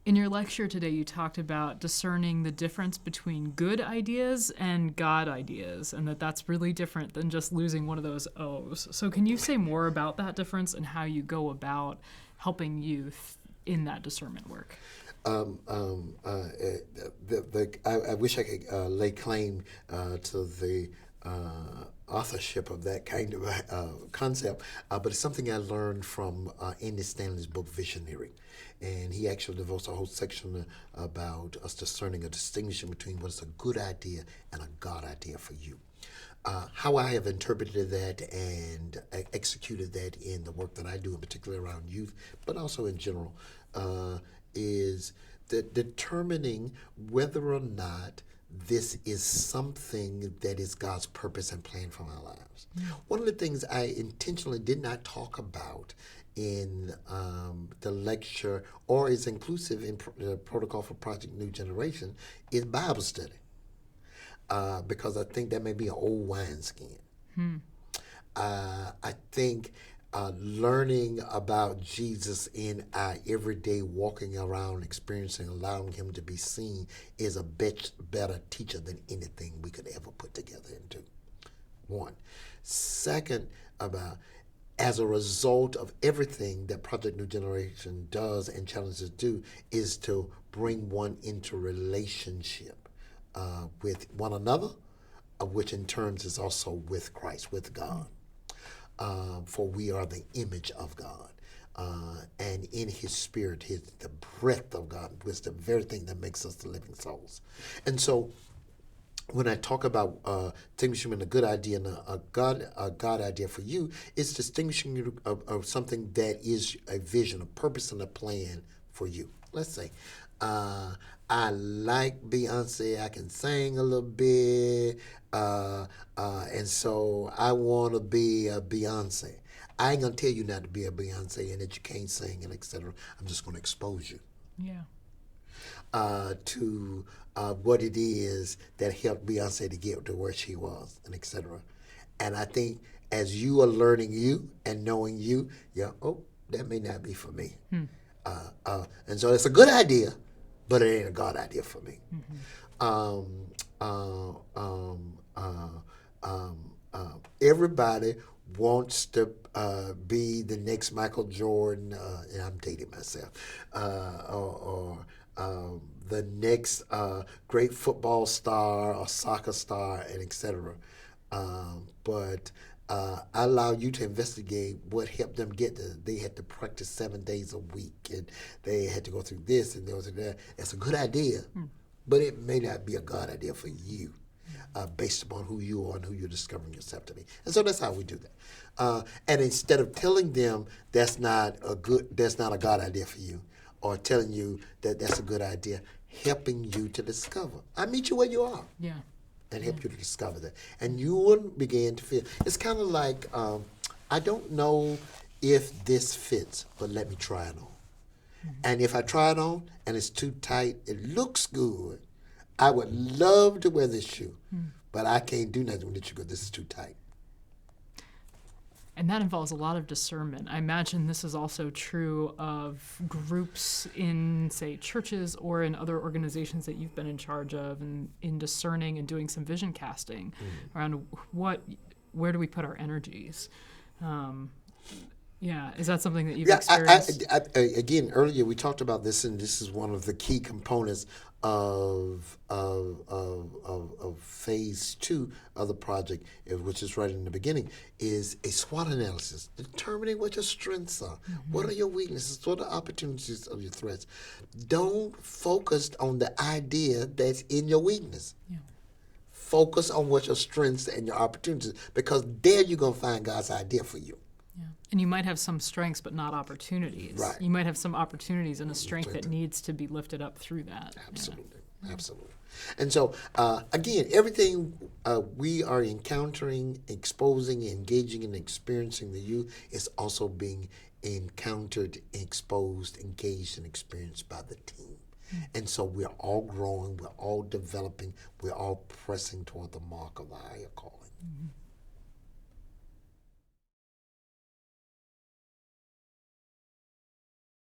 In your lecture today, you talked about discerning the difference between good ideas and God ideas, and that's really different than just losing one of those O's. So can you say more about that difference and how you go about helping youth in that discernment work? I wish I could lay claim to the authorship of that kind of concept, but it's something I learned from Andy Stanley's book Visionary. And he actually devotes a whole section about us discerning a distinction between what is a good idea and a God idea for you. How I have interpreted that and executed that in the work that I do, in particular around youth, but also in general, is that determining whether or not this is something that is God's purpose and plan for our lives. One of the things I intentionally did not talk about in the lecture, or is inclusive in the protocol for Project New Generation, is Bible study. Because I think that may be an old wineskin. I think learning about Jesus in our everyday walking around, experiencing, allowing him to be seen is a better teacher than anything we could ever put together into. One. Second, about as a result of everything that Project New Generation does and challenges do, is to bring one into relationship with one another, which in terms is also with Christ, with God. For we are the image of God. And in his spirit, the breath of God, which is the very thing that makes us the living souls. And so when I talk about distinguishing a good idea and a God idea for you, it's distinguishing of something that is a vision, a purpose, and a plan for you. Let's say, I like Beyonce. I can sing a little bit, and so I want to be a Beyonce. I ain't gonna tell you not to be a Beyonce and that you can't sing and etc. I'm just gonna expose you Yeah. to what it is that helped Beyonce to get to where she was, and etc. And I think as you are learning you and knowing you, that may not be for me. And so it's a good idea, but it ain't a God idea for me. Everybody wants to be the next Michael Jordan, and I'm dating myself, or the next great football star or soccer star, and etc. But I allow you to investigate what helped them get there. They had to practice 7 days a week, and they had to go through this and go through that. It's a good idea, but it may not be a God idea for you, based upon who you are and who you're discovering yourself to be. And so that's how we do that. And instead of telling them that's not a God idea for you, or telling you that that's a good idea, helping you to discover. I meet you where you are. Yeah. And help you to discover that. And you will begin to feel, it's kind of like, I don't know if this fits, but let me try it on. And if I try it on and it's too tight, it looks good, I would love to wear this shoe, but I can't do nothing with this shoe because this is too tight. And that involves a lot of discernment. I imagine this is also true of groups in, say, churches or in other organizations that you've been in charge of, and in discerning and doing some vision casting around where do we put our energies. Is that something that you've experienced? Again, earlier we talked about this, and this is one of the key components of phase 2 of the project, which is right in the beginning, is a SWOT analysis, determining what your strengths are. What are your weaknesses? What are the opportunities of your threats? Don't focus on the idea that's in your weakness. Yeah. Focus on what your strengths and your opportunities, because there you're going to find God's idea for you. Yeah. And you might have some strengths but not opportunities. Right. You might have some opportunities and a strength that needs to be lifted up through that. Absolutely. Yeah. Absolutely. And so, again, everything we are encountering, exposing, engaging, and experiencing the youth is also being encountered, exposed, engaged, and experienced by the team. And so we're all growing, we're all developing, we're all pressing toward the mark of the higher calling.